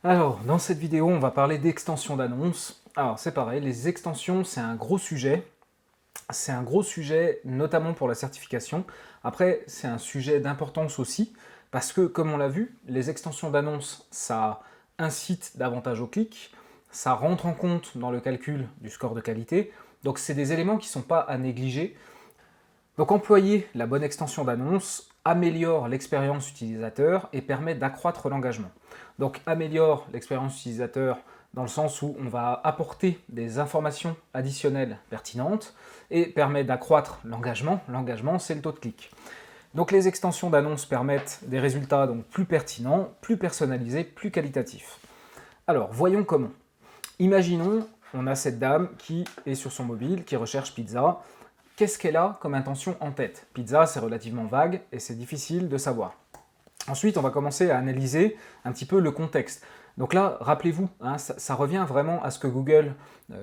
Alors, dans cette vidéo, on va parler d'extensions d'annonces. Alors, c'est pareil, les extensions, c'est un gros sujet. C'est un gros sujet, notamment pour la certification. Après, c'est un sujet d'importance aussi, parce que, comme on l'a vu, les extensions d'annonces, ça incite davantage au clic, ça rentre en compte dans le calcul du score de qualité, donc c'est des éléments qui ne sont pas à négliger. Donc employer la bonne extension d'annonce améliore l'expérience utilisateur et permet d'accroître l'engagement. Donc améliore l'expérience utilisateur dans le sens où on va apporter des informations additionnelles pertinentes et permet d'accroître l'engagement. L'engagement, c'est le taux de clic. Donc les extensions d'annonce permettent des résultats donc plus pertinents, plus personnalisés, plus qualitatifs. Alors voyons comment. Imaginons, on a cette dame qui est sur son mobile, qui recherche pizza. Qu'est-ce qu'elle a comme intention en tête? Pizza, c'est relativement vague et c'est difficile de savoir. Ensuite, on va commencer à analyser un petit peu le contexte. Donc là, rappelez-vous, hein, ça revient vraiment à ce que Google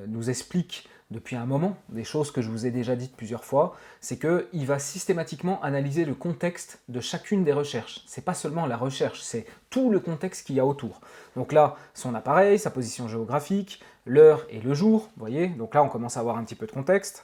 nous explique depuis un moment, des choses que je vous ai déjà dites plusieurs fois, c'est qu'il va systématiquement analyser le contexte de chacune des recherches. Ce n'est pas seulement la recherche, c'est tout le contexte qu'il y a autour. Donc là, son appareil, sa position géographique, l'heure et le jour, vous voyez, donc là on commence à avoir un petit peu de contexte.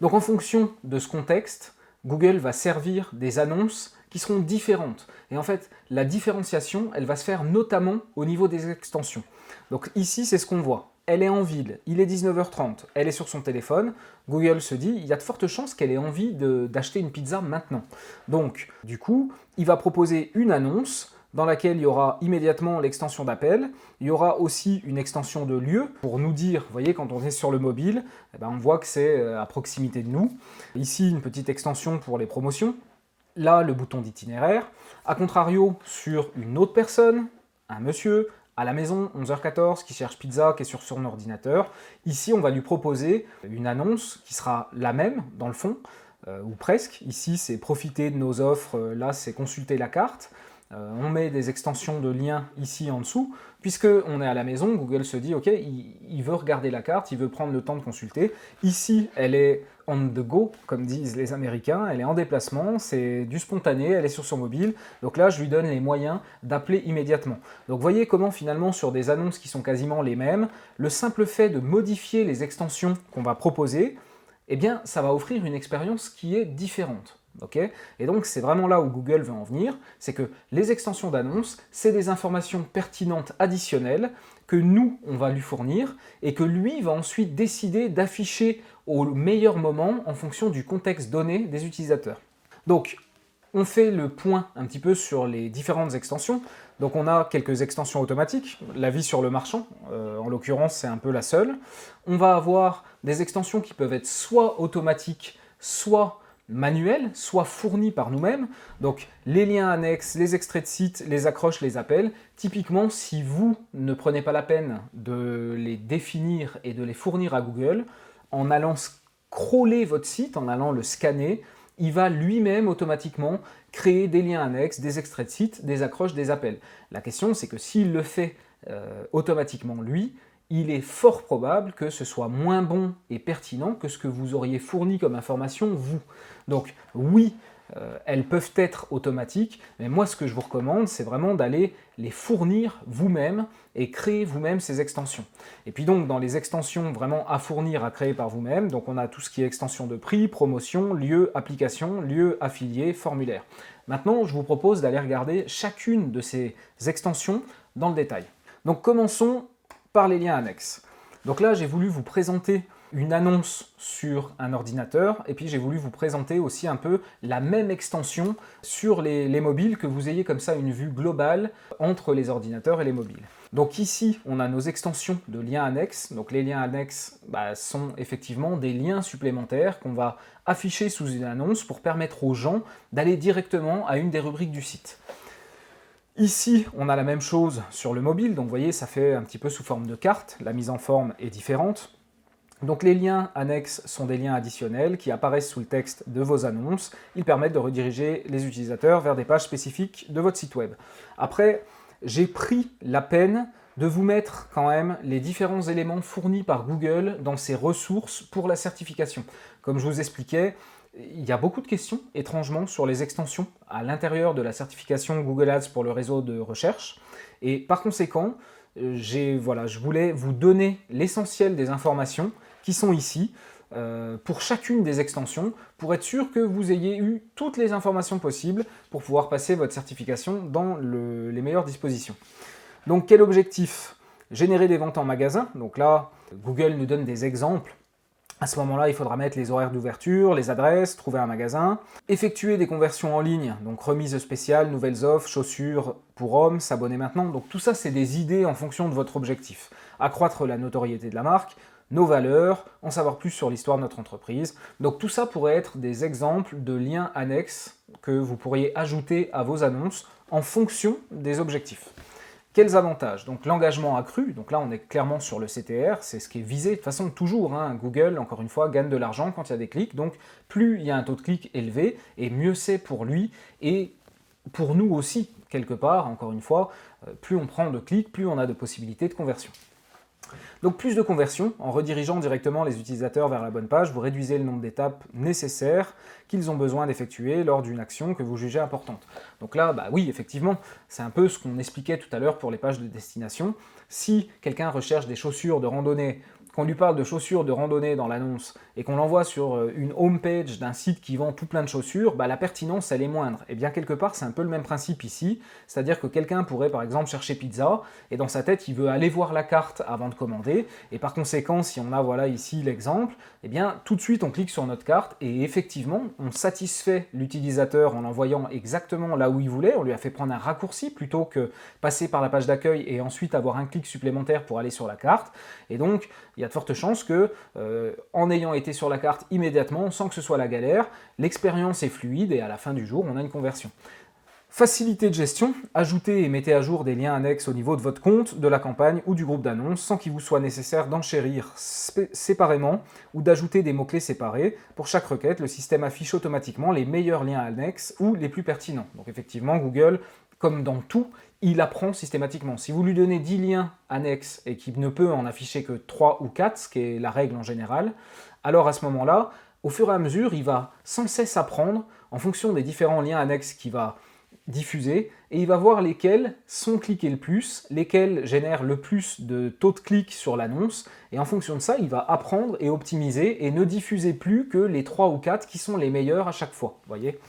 Donc en fonction de ce contexte, Google va servir des annonces qui seront différentes. Et en fait, la différenciation, elle va se faire notamment au niveau des extensions. Donc ici, c'est ce qu'on voit. Elle est en ville, il est 19h30, elle est sur son téléphone. Google se dit, il y a de fortes chances qu'elle ait envie d'acheter une pizza maintenant. Donc, du coup, il va proposer une annonce dans laquelle il y aura immédiatement l'extension d'appel. Il y aura aussi une extension de lieu pour nous dire, vous voyez, quand on est sur le mobile, eh ben, on voit que c'est à proximité de nous. Ici, une petite extension pour les promotions. Là, le bouton d'itinéraire. A contrario, sur une autre personne, un monsieur, à la maison, 11h14, qui cherche pizza, qui est sur son ordinateur. Ici, on va lui proposer une annonce qui sera la même, dans le fond, ou presque. Ici, c'est profiter de nos offres, là, c'est consulter la carte. On met des extensions de liens ici en dessous, puisque on est à la maison, Google se dit, ok, il veut regarder la carte, il veut prendre le temps de consulter. Ici, elle est on the go, comme disent les Américains, elle est en déplacement, c'est du spontané, elle est sur son mobile, donc là, je lui donne les moyens d'appeler immédiatement. Donc voyez comment finalement, sur des annonces qui sont quasiment les mêmes, le simple fait de modifier les extensions qu'on va proposer, eh bien, ça va offrir une expérience qui est différente. Okay, et donc c'est vraiment là où Google veut en venir, c'est que les extensions d'annonces, c'est des informations pertinentes additionnelles que nous, on va lui fournir et que lui va ensuite décider d'afficher au meilleur moment en fonction du contexte donné des utilisateurs. Donc, on fait le point un petit peu sur les différentes extensions. Donc on a quelques extensions automatiques, l'avis sur le marchand, en l'occurrence c'est un peu la seule. On va avoir des extensions qui peuvent être soit automatiques, soit manuel, soit fourni par nous-mêmes. Donc les liens annexes, les extraits de site, les accroches, les appels. Typiquement, si vous ne prenez pas la peine de les définir et de les fournir à Google, en allant scroller votre site, en allant le scanner, il va lui-même automatiquement créer des liens annexes, des extraits de site, des accroches, des appels. La question, c'est que s'il le fait automatiquement lui, il est fort probable que ce soit moins bon et pertinent que ce que vous auriez fourni comme information, vous. Donc oui, elles peuvent être automatiques, mais moi ce que je vous recommande, c'est vraiment d'aller les fournir vous-même et créer vous-même ces extensions. Et puis donc dans les extensions vraiment à fournir, à créer par vous-même, donc on a tout ce qui est extension de prix, promotion, lieu, application, lieu, affilié, formulaire. Maintenant, je vous propose d'aller regarder chacune de ces extensions dans le détail. Donc commençons par les liens annexes. Donc là, j'ai voulu vous présenter une annonce sur un ordinateur, et puis j'ai voulu vous présenter aussi un peu la même extension sur les mobiles, que vous ayez comme ça une vue globale entre les ordinateurs et les mobiles. Donc ici, on a nos extensions de liens annexes. Donc les liens annexes sont effectivement des liens supplémentaires qu'on va afficher sous une annonce pour permettre aux gens d'aller directement à une des rubriques du site. Ici, on a la même chose sur le mobile, donc vous voyez, ça fait un petit peu sous forme de carte, la mise en forme est différente. Donc les liens annexes sont des liens additionnels qui apparaissent sous le texte de vos annonces. Ils permettent de rediriger les utilisateurs vers des pages spécifiques de votre site web. Après, j'ai pris la peine de vous mettre quand même les différents éléments fournis par Google dans ses ressources pour la certification. Comme je vous expliquais, il y a beaucoup de questions, étrangement, sur les extensions à l'intérieur de la certification Google Ads pour le réseau de recherche. Et par conséquent, voilà, je voulais vous donner l'essentiel des informations qui sont ici pour chacune des extensions, pour être sûr que vous ayez eu toutes les informations possibles pour pouvoir passer votre certification dans les meilleures dispositions. Donc quel objectif? Générer des ventes en magasin. Donc là, Google nous donne des exemples. À ce moment-là, il faudra mettre les horaires d'ouverture, les adresses, trouver un magasin, effectuer des conversions en ligne, donc remise spéciale, nouvelles offres, chaussures pour hommes, s'abonner maintenant. Donc tout ça, c'est des idées en fonction de votre objectif. Accroître la notoriété de la marque, nos valeurs, en savoir plus sur l'histoire de notre entreprise. Donc tout ça pourrait être des exemples de liens annexes que vous pourriez ajouter à vos annonces en fonction des objectifs. Quels avantages? Donc l'engagement accru, donc là on est clairement sur le CTR, c'est ce qui est visé. De toute façon toujours, Google, encore une fois, gagne de l'argent quand il y a des clics, donc plus il y a un taux de clic élevé, et mieux c'est pour lui, et pour nous aussi, quelque part, encore une fois, plus on prend de clics, plus on a de possibilités de conversion. Donc plus de conversion, en redirigeant directement les utilisateurs vers la bonne page, vous réduisez le nombre d'étapes nécessaires qu'ils ont besoin d'effectuer lors d'une action que vous jugez importante. Donc là, oui, effectivement, c'est un peu ce qu'on expliquait tout à l'heure pour les pages de destination. Si quelqu'un recherche des chaussures de randonnée, qu'on lui parle de chaussures de randonnée dans l'annonce et qu'on l'envoie sur une home page d'un site qui vend tout plein de chaussures, la pertinence elle est moindre. Et bien quelque part c'est un peu le même principe ici, c'est-à-dire que quelqu'un pourrait par exemple chercher pizza et dans sa tête il veut aller voir la carte avant de commander et par conséquent si on a voilà ici l'exemple, et bien tout de suite on clique sur notre carte et effectivement on satisfait l'utilisateur en l'envoyant exactement là où il voulait, on lui a fait prendre un raccourci plutôt que passer par la page d'accueil et ensuite avoir un clic supplémentaire pour aller sur la carte et donc il y a de fortes chances que, en ayant été sur la carte immédiatement, sans que ce soit la galère, l'expérience est fluide et à la fin du jour, on a une conversion. Facilité de gestion, ajoutez et mettez à jour des liens annexes au niveau de votre compte, de la campagne ou du groupe d'annonces sans qu'il vous soit nécessaire d'enchérir séparément ou d'ajouter des mots-clés séparés. Pour chaque requête, le système affiche automatiquement les meilleurs liens annexes ou les plus pertinents. Donc effectivement, Google, comme dans tout, il apprend systématiquement. Si vous lui donnez 10 liens annexes et qu'il ne peut en afficher que 3 ou 4, ce qui est la règle en général, alors à ce moment-là, au fur et à mesure, il va sans cesse apprendre en fonction des différents liens annexes qu'il va diffuser et il va voir lesquels sont cliqués le plus, lesquels génèrent le plus de taux de clic sur l'annonce et en fonction de ça, il va apprendre et optimiser et ne diffuser plus que les 3 ou 4 qui sont les meilleurs à chaque fois. Voyez.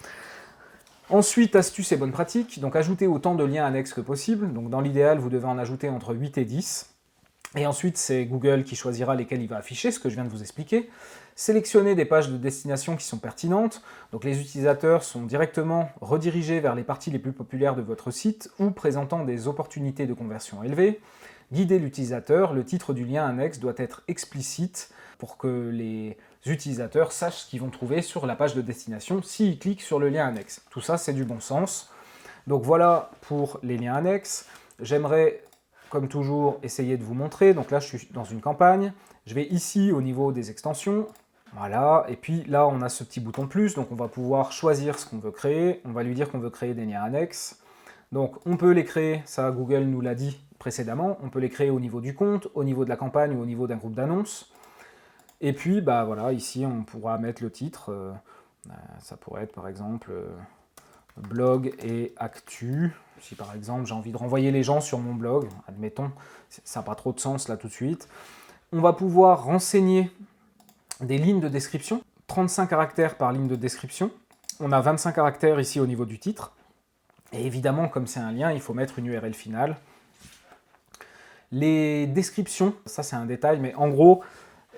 Ensuite, astuces et bonnes pratiques, donc ajoutez autant de liens annexes que possible, donc dans l'idéal vous devez en ajouter entre 8 et 10, et ensuite c'est Google qui choisira lesquels il va afficher, ce que je viens de vous expliquer. Sélectionnez des pages de destination qui sont pertinentes, donc les utilisateurs sont directement redirigés vers les parties les plus populaires de votre site ou présentant des opportunités de conversion élevées. Guidez l'utilisateur, le titre du lien annexe doit être explicite pour que les utilisateurs sachent ce qu'ils vont trouver sur la page de destination s'ils cliquent sur le lien annexe. Tout ça, c'est du bon sens. Donc voilà pour les liens annexes. J'aimerais, comme toujours, essayer de vous montrer. Donc là, je suis dans une campagne. Je vais ici au niveau des extensions. Voilà, et puis là, on a ce petit bouton plus, donc on va pouvoir choisir ce qu'on veut créer. On va lui dire qu'on veut créer des liens annexes. Donc on peut les créer, ça Google nous l'a dit précédemment, on peut les créer au niveau du compte, au niveau de la campagne ou au niveau d'un groupe d'annonces. Et puis, voilà, ici, on pourra mettre le titre. Ça pourrait être, par exemple, blog et actu. Si, par exemple, j'ai envie de renvoyer les gens sur mon blog, admettons, ça n'a pas trop de sens, là, tout de suite. On va pouvoir renseigner des lignes de description, 35 caractères par ligne de description. On a 25 caractères ici au niveau du titre. Et évidemment, comme c'est un lien, il faut mettre une URL finale. Les descriptions, ça c'est un détail, mais en gros,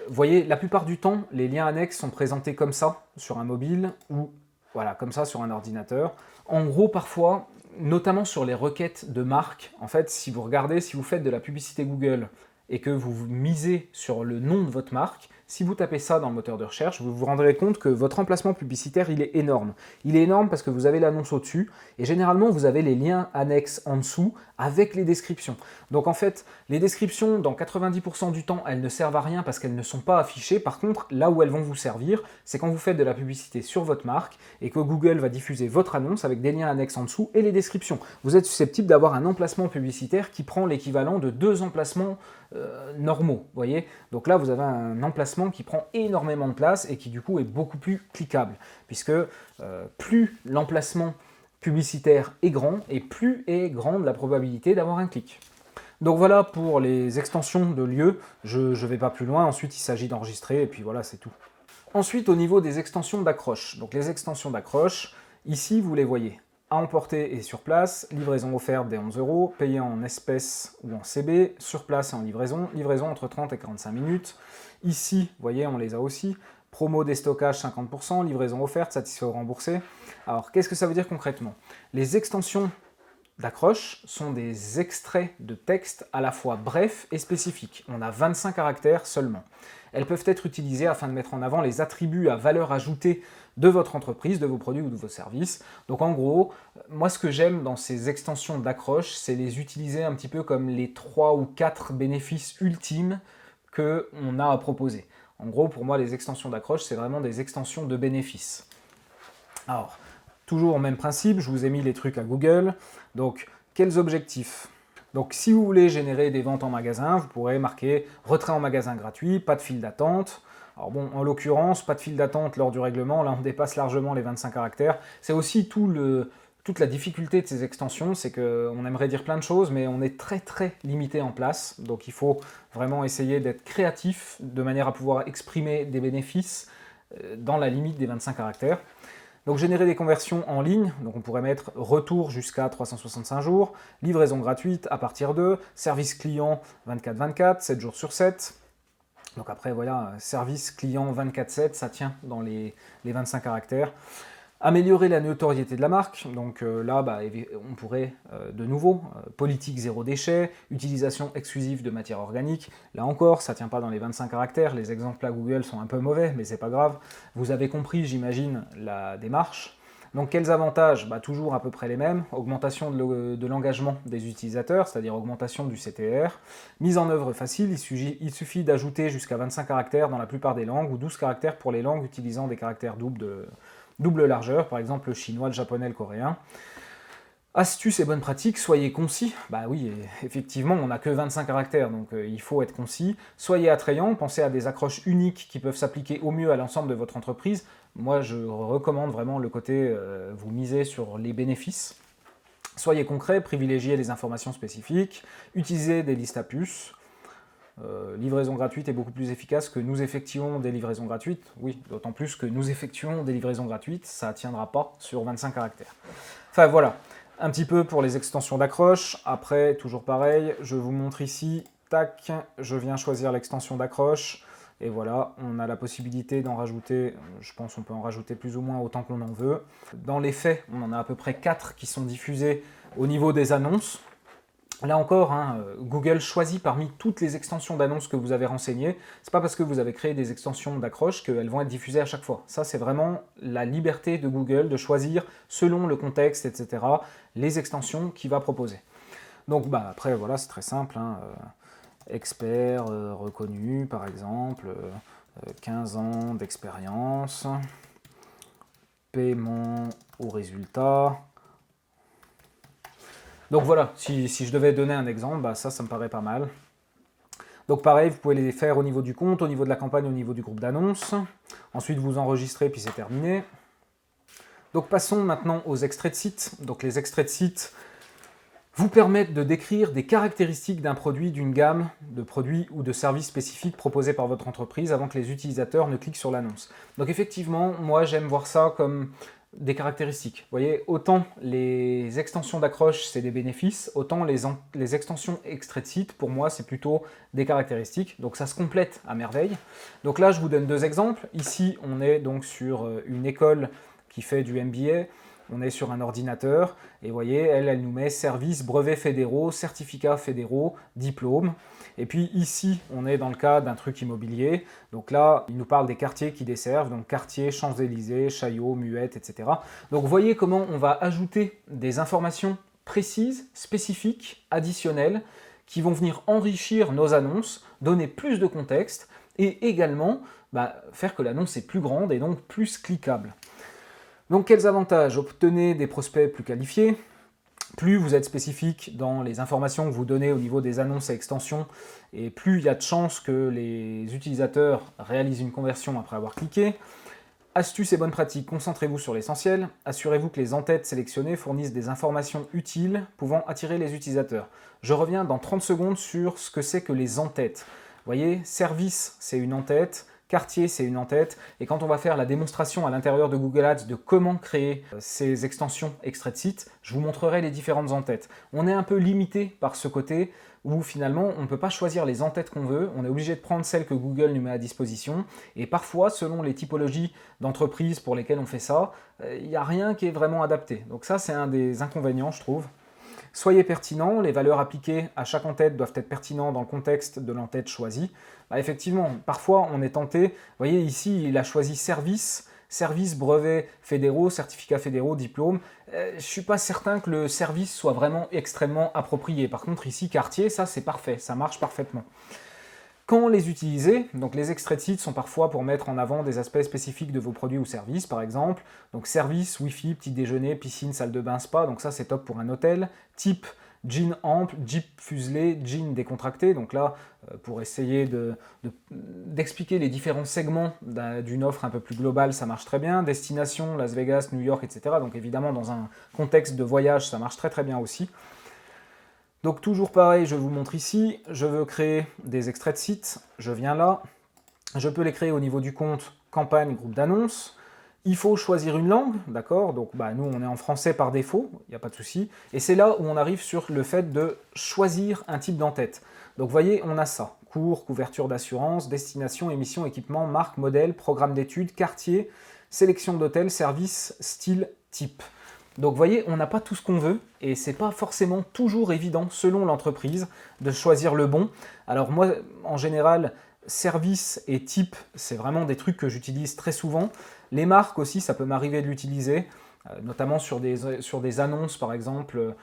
vous voyez, la plupart du temps, les liens annexes sont présentés comme ça, sur un mobile, ou voilà, comme ça, sur un ordinateur. En gros, parfois, notamment sur les requêtes de marque, en fait, si vous regardez, si vous faites de la publicité Google et que vous misez sur le nom de votre marque, si vous tapez ça dans le moteur de recherche, vous vous rendrez compte que votre emplacement publicitaire, il est énorme. Il est énorme parce que vous avez l'annonce au-dessus, et généralement, vous avez les liens annexes en dessous avec les descriptions. Donc en fait, les descriptions, dans 90% du temps, elles ne servent à rien parce qu'elles ne sont pas affichées. Par contre, là où elles vont vous servir, c'est quand vous faites de la publicité sur votre marque et que Google va diffuser votre annonce avec des liens annexes en dessous et les descriptions. Vous êtes susceptible d'avoir un emplacement publicitaire qui prend l'équivalent de 2 emplacements normaux, voyez. Donc là, vous avez un emplacement l'emplacement qui prend énormément de place et qui du coup est beaucoup plus cliquable, puisque plus l'emplacement publicitaire est grand et plus est grande la probabilité d'avoir un clic. Donc voilà pour les extensions de lieu, je ne vais pas plus loin, ensuite il s'agit d'enregistrer et puis voilà, c'est tout. Ensuite, au niveau des extensions d'accroche, donc les extensions d'accroche, ici vous les voyez, à emporter et sur place, livraison offerte des 11 €, payé en espèces ou en CB, sur place et en livraison, livraison entre 30 et 45 minutes. Ici, vous voyez, on les a aussi, promo déstockage 50%, livraison offerte, satisfait ou remboursé. Alors, qu'est-ce que ça veut dire concrètement? Les extensions d'accroche sont des extraits de texte à la fois brefs et spécifiques. On a 25 caractères seulement. Elles peuvent être utilisées afin de mettre en avant les attributs à valeur ajoutée de votre entreprise, de vos produits ou de vos services. Donc en gros, moi ce que j'aime dans ces extensions d'accroche, c'est les utiliser un petit peu comme les 3 ou 4 bénéfices ultimes qu'on a à proposer. En gros, pour moi, les extensions d'accroche, c'est vraiment des extensions de bénéfices. Alors, toujours au même principe, je vous ai mis les trucs à Google. Donc, quels objectifs? Donc, si vous voulez générer des ventes en magasin, vous pourrez marquer « Retrait en magasin gratuit, pas de file d'attente ». Alors bon, en l'occurrence, pas de file d'attente lors du règlement, là on dépasse largement les 25 caractères. C'est aussi toute la difficulté de ces extensions, c'est qu'on aimerait dire plein de choses, mais on est très très limité en place. Donc il faut vraiment essayer d'être créatif, de manière à pouvoir exprimer des bénéfices dans la limite des 25 caractères. Donc générer des conversions en ligne, donc on pourrait mettre retour jusqu'à 365 jours, livraison gratuite à partir de, service client 24/24, 7 jours sur 7. Donc après voilà, service client 24/7, ça tient dans les 25 caractères. Améliorer la notoriété de la marque, donc là on pourrait de nouveau, politique zéro déchet, utilisation exclusive de matières organiques, là encore ça ne tient pas dans les 25 caractères, les exemples à Google sont un peu mauvais mais c'est pas grave, vous avez compris j'imagine la démarche. Donc quels avantages? Toujours à peu près les mêmes, augmentation de l'engagement des utilisateurs, c'est-à-dire augmentation du CTR, mise en œuvre facile, il suffit d'ajouter jusqu'à 25 caractères dans la plupart des langues ou 12 caractères pour les langues utilisant des caractères double largeur, par exemple le chinois, le japonais, le coréen. Astuces et bonnes pratiques, soyez concis. Bah oui, effectivement, on n'a que 25 caractères, donc il faut être concis. Soyez attrayant, pensez à des accroches uniques qui peuvent s'appliquer au mieux à l'ensemble de votre entreprise. Moi, je recommande vraiment le côté, vous misez sur les bénéfices. Soyez concret, privilégiez les informations spécifiques, utilisez des listes à puces. Livraison gratuite est beaucoup plus efficace que nous effectuons des livraisons gratuites. Oui, d'autant plus que nous effectuons des livraisons gratuites, ça ne tiendra pas sur 25 caractères. Enfin voilà, un petit peu pour les extensions d'accroche. Après, toujours pareil, je vous montre ici, tac, je viens choisir l'extension d'accroche. Et voilà, on a la possibilité d'en rajouter, je pense qu'on peut en rajouter plus ou moins autant qu'on en veut. Dans les faits, on en a à peu près 4 qui sont diffusés au niveau des annonces. Là encore, Google choisit parmi toutes les extensions d'annonces que vous avez renseignées. C'est pas parce que vous avez créé des extensions d'accroche qu'elles vont être diffusées à chaque fois. Ça, c'est vraiment la liberté de Google de choisir, selon le contexte, etc., les extensions qu'il va proposer. Donc après, voilà, c'est très simple. Expert reconnu, par exemple, 15 ans d'expérience, paiement au résultat. Donc voilà, si je devais donner un exemple, ça me paraît pas mal. Donc pareil, vous pouvez les faire au niveau du compte, au niveau de la campagne, au niveau du groupe d'annonces. Ensuite, vous enregistrez, puis c'est terminé. Donc passons maintenant aux extraits de site. Donc les extraits de site vous permettent de décrire des caractéristiques d'un produit, d'une gamme de produits ou de services spécifiques proposés par votre entreprise avant que les utilisateurs ne cliquent sur l'annonce. Donc effectivement, moi j'aime voir ça comme des caractéristiques. Vous voyez, autant les extensions d'accroche, c'est des bénéfices, autant les extensions extraits de site, pour moi, c'est plutôt des caractéristiques. Donc ça se complète à merveille. Donc là, je vous donne 2 exemples. Ici, on est donc sur une école qui fait du MBA. On est sur un ordinateur et vous voyez, elle nous met services, brevets fédéraux, certificats fédéraux, diplômes. Et puis ici, on est dans le cas d'un truc immobilier. Donc là, il nous parle des quartiers qui desservent, donc quartier, Champs-Élysées, Chaillot, Muette, etc. Donc vous voyez comment on va ajouter des informations précises, spécifiques, additionnelles, qui vont venir enrichir nos annonces, donner plus de contexte et également faire que l'annonce est plus grande et donc plus cliquable. Donc quels avantages? Obtenez des prospects plus qualifiés, Plus vous êtes spécifique dans les informations que vous donnez au niveau des annonces et extensions, et plus il y a de chances que les utilisateurs réalisent une conversion après avoir cliqué. Astuces et bonnes pratiques, concentrez-vous sur l'essentiel. Assurez-vous que les en-têtes sélectionnées fournissent des informations utiles pouvant attirer les utilisateurs. Je reviens dans 30 secondes sur ce que c'est que les en-têtes. Vous voyez, service, c'est une en-tête. Quartier, c'est une en-tête. Et quand on va faire la démonstration à l'intérieur de Google Ads de comment créer ces extensions extraits de site, je vous montrerai les différentes en-têtes. On est un peu limité par ce côté où finalement on ne peut pas choisir les en-têtes qu'on veut, on est obligé de prendre celles que Google nous met à disposition. Et parfois, selon les typologies d'entreprises pour lesquelles on fait ça, il n'y a rien qui est vraiment adapté. Donc ça, c'est un des inconvénients, je trouve. Soyez pertinent, les valeurs appliquées à chaque en-tête doivent être pertinentes dans le contexte de l'en-tête choisie. Effectivement, parfois on est tenté, vous voyez ici il a choisi service, brevets fédéraux, certificats fédéraux, diplômes. Je ne suis pas certain que le service soit vraiment extrêmement approprié. Par contre ici quartier, ça c'est parfait, ça marche parfaitement. Quand les utiliser, donc les extraits de sites sont parfois pour mettre en avant des aspects spécifiques de vos produits ou services, par exemple. Donc service, wifi, petit déjeuner, piscine, salle de bain, spa, donc ça c'est top pour un hôtel. Type, jean ample, jeep fuselé, jean décontracté. Donc là, pour essayer d'expliquer les différents segments d'une offre un peu plus globale, ça marche très bien. Destination, Las Vegas, New York, etc. Donc évidemment, dans un contexte de voyage, ça marche très très bien aussi. Donc toujours pareil, je vous montre ici, je veux créer des extraits de sites, je viens là, je peux les créer au niveau du compte campagne, groupe d'annonces. Il faut choisir une langue, d'accord? Donc nous on est en français par défaut, il n'y a pas de souci. Et c'est là où on arrive sur le fait de choisir un type d'en-tête. Donc vous voyez, on a ça, cours, couverture d'assurance, destination, émission, équipement, marque, modèle, programme d'études, quartier, sélection d'hôtels, service, style, type. Donc vous voyez, on n'a pas tout ce qu'on veut et c'est pas forcément toujours évident selon l'entreprise de choisir le bon. Alors moi, en général, service et type, c'est vraiment des trucs que j'utilise très souvent. Les marques aussi, ça peut m'arriver de l'utiliser, notamment sur des annonces par exemple,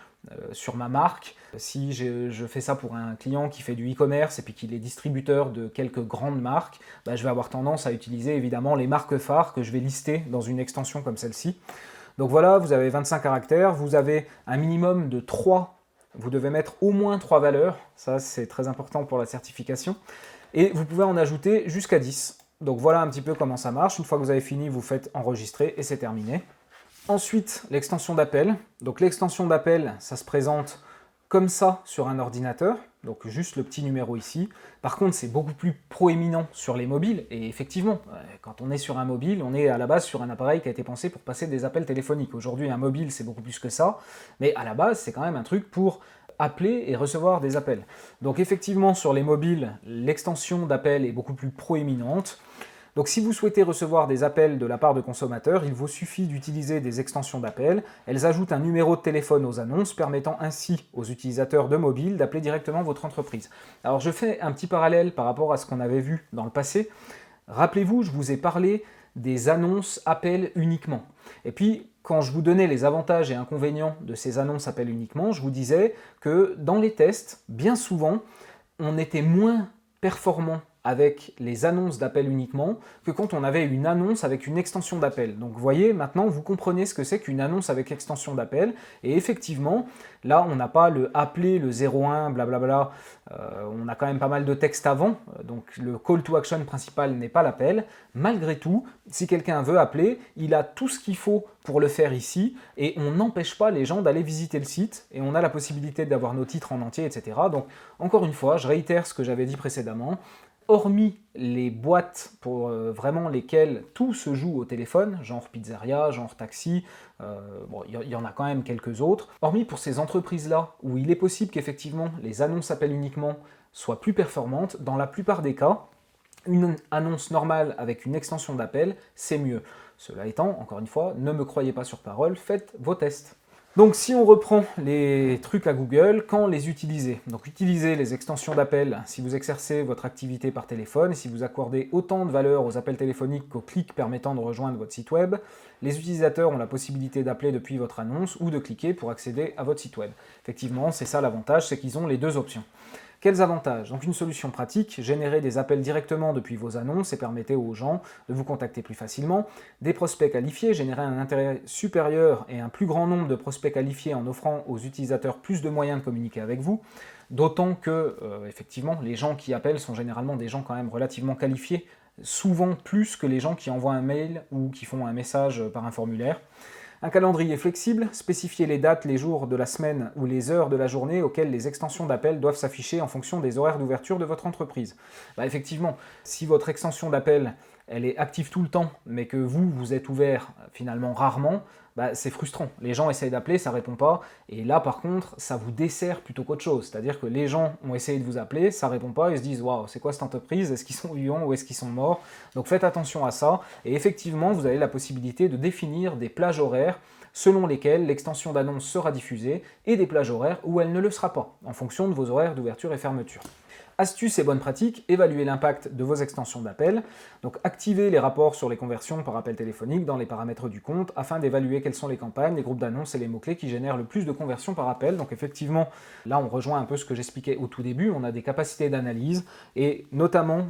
sur ma marque. Si je fais ça pour un client qui fait du e-commerce et puis qu'il est distributeur de quelques grandes marques, je vais avoir tendance à utiliser évidemment les marques phares que je vais lister dans une extension comme celle-ci. Donc voilà, vous avez 25 caractères, vous avez un minimum de 3, vous devez mettre au moins 3 valeurs, ça c'est très important pour la certification, et vous pouvez en ajouter jusqu'à 10. Donc voilà un petit peu comment ça marche, une fois que vous avez fini, vous faites enregistrer et c'est terminé. Ensuite, l'extension d'appel. Donc l'extension d'appel, ça se présente comme ça sur un ordinateur, donc juste le petit numéro ici. Par contre, c'est beaucoup plus proéminent sur les mobiles, et effectivement, quand on est sur un mobile, on est à la base sur un appareil qui a été pensé pour passer des appels téléphoniques. Aujourd'hui, un mobile, c'est beaucoup plus que ça, mais à la base, c'est quand même un truc pour appeler et recevoir des appels. Donc effectivement, sur les mobiles, l'extension d'appel est beaucoup plus proéminente. Donc si vous souhaitez recevoir des appels de la part de consommateurs, il vous suffit d'utiliser des extensions d'appel. Elles ajoutent un numéro de téléphone aux annonces, permettant ainsi aux utilisateurs de mobile d'appeler directement votre entreprise. Alors je fais un petit parallèle par rapport à ce qu'on avait vu dans le passé. Rappelez-vous, je vous ai parlé des annonces appels uniquement. Et puis, quand je vous donnais les avantages et inconvénients de ces annonces appels uniquement, je vous disais que dans les tests, bien souvent, on était moins performant avec les annonces d'appel uniquement que quand on avait une annonce avec une extension d'appel. Donc vous voyez, maintenant vous comprenez ce que c'est qu'une annonce avec extension d'appel, et effectivement, là on n'a pas le appeler, le 01, blablabla, on a quand même pas mal de texte avant, donc le call to action principal n'est pas l'appel. Malgré tout, si quelqu'un veut appeler, il a tout ce qu'il faut pour le faire ici, et on n'empêche pas les gens d'aller visiter le site, et on a la possibilité d'avoir nos titres en entier, etc. Donc encore une fois, je réitère ce que j'avais dit précédemment, hormis les boîtes pour vraiment lesquelles tout se joue au téléphone, genre pizzeria, genre taxi, il y en a quand même quelques autres, hormis pour ces entreprises-là où il est possible qu'effectivement les annonces appel uniquement soient plus performantes, dans la plupart des cas, une annonce normale avec une extension d'appel, c'est mieux. Cela étant, encore une fois, ne me croyez pas sur parole, faites vos tests. Donc si on reprend les trucs à Google, quand les utiliser? Donc utilisez les extensions d'appel si vous exercez votre activité par téléphone et si vous accordez autant de valeur aux appels téléphoniques qu'aux clics permettant de rejoindre votre site web. Les utilisateurs ont la possibilité d'appeler depuis votre annonce ou de cliquer pour accéder à votre site web. Effectivement, c'est ça l'avantage, c'est qu'ils ont les deux options. Quels avantages? Donc une solution pratique, générer des appels directement depuis vos annonces et permettez aux gens de vous contacter plus facilement. Des prospects qualifiés, générer un intérêt supérieur et un plus grand nombre de prospects qualifiés en offrant aux utilisateurs plus de moyens de communiquer avec vous. D'autant que, effectivement, les gens qui appellent sont généralement des gens quand même relativement qualifiés, souvent plus que les gens qui envoient un mail ou qui font un message par un formulaire. Un calendrier flexible, spécifier les dates, les jours de la semaine ou les heures de la journée auxquelles les extensions d'appel doivent s'afficher en fonction des horaires d'ouverture de votre entreprise. Effectivement, si votre extension d'appel elle est active tout le temps, mais que vous êtes ouvert finalement rarement, c'est frustrant. Les gens essayent d'appeler, ça ne répond pas, et là par contre, ça vous dessert plutôt qu'autre chose. C'est-à-dire que les gens ont essayé de vous appeler, ça ne répond pas, ils se disent « Waouh, c'est quoi cette entreprise? Est-ce qu'ils sont vivants ou est-ce qu'ils sont morts ?» Donc faites attention à ça, et effectivement, vous avez la possibilité de définir des plages horaires selon lesquelles l'extension d'annonce sera diffusée, et des plages horaires où elle ne le sera pas, en fonction de vos horaires d'ouverture et fermeture. Astuces et bonnes pratiques, évaluer l'impact de vos extensions d'appel. Donc activez les rapports sur les conversions par appel téléphonique dans les paramètres du compte afin d'évaluer quelles sont les campagnes, les groupes d'annonces et les mots-clés qui génèrent le plus de conversions par appel. Donc effectivement, là on rejoint un peu ce que j'expliquais au tout début, on a des capacités d'analyse et notamment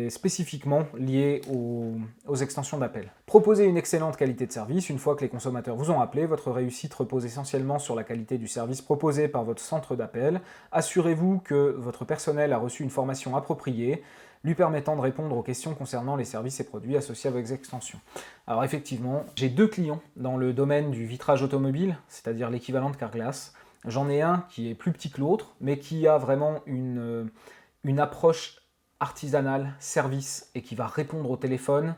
spécifiquement liées aux extensions d'appel. Proposez une excellente qualité de service. Une fois que les consommateurs vous ont appelé, votre réussite repose essentiellement sur la qualité du service proposé par votre centre d'appel. Assurez-vous que votre personnel a reçu une formation appropriée, lui permettant de répondre aux questions concernant les services et produits associés à vos extensions. Alors effectivement, j'ai 2 clients dans le domaine du vitrage automobile, c'est-à-dire l'équivalent de Carglass. J'en ai un qui est plus petit que l'autre, mais qui a vraiment une approche artisanale, service, et qui va répondre au téléphone.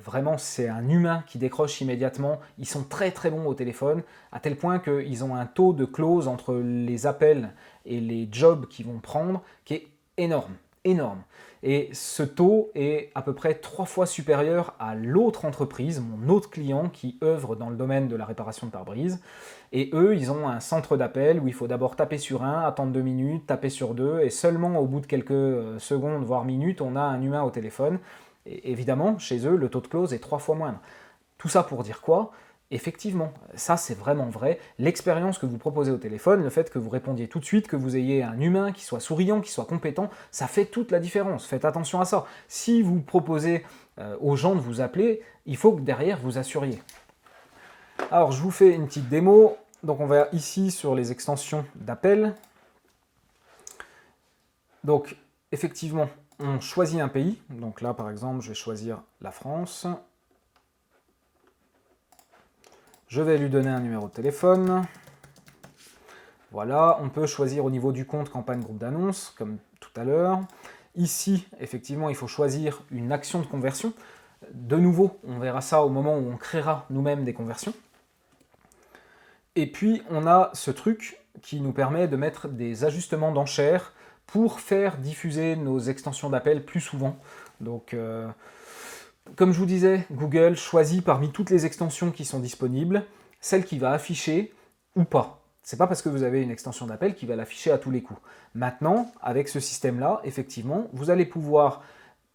Vraiment, c'est un humain qui décroche immédiatement. Ils sont très très bons au téléphone, à tel point qu'ils ont un taux de close entre les appels et les jobs qu'ils vont prendre qui est énorme, énorme. Et ce taux est à peu près 3 fois supérieur à l'autre entreprise, mon autre client qui œuvre dans le domaine de la réparation de pare-brise. Et eux, ils ont un centre d'appel où il faut d'abord taper sur un, attendre 2 minutes, taper sur 2, et seulement au bout de quelques secondes, voire minutes, on a un humain au téléphone. Et évidemment, chez eux, le taux de close est 3 fois moindre. Tout ça pour dire quoi? Effectivement, ça c'est vraiment vrai. L'expérience que vous proposez au téléphone, le fait que vous répondiez tout de suite, que vous ayez un humain qui soit souriant, qui soit compétent, ça fait toute la différence. Faites attention à ça. Si vous proposez aux gens de vous appeler, il faut que derrière vous assuriez. Alors je vous fais une petite démo. Donc on va ici sur les extensions d'appel. Donc effectivement, on choisit un pays. Donc là par exemple, je vais choisir la France. Je vais lui donner un numéro de téléphone. Voilà, on peut choisir au niveau du compte campagne groupe d'annonces, comme tout à l'heure. Ici, effectivement, il faut choisir une action de conversion. De nouveau, on verra ça au moment où on créera nous-mêmes des conversions. Et puis, on a ce truc qui nous permet de mettre des ajustements d'enchères pour faire diffuser nos extensions d'appel plus souvent. Donc, comme je vous disais, Google choisit parmi toutes les extensions qui sont disponibles, celle qui va afficher ou pas. C'est pas parce que vous avez une extension d'appel qui va l'afficher à tous les coups. Maintenant, avec ce système-là, effectivement, vous allez pouvoir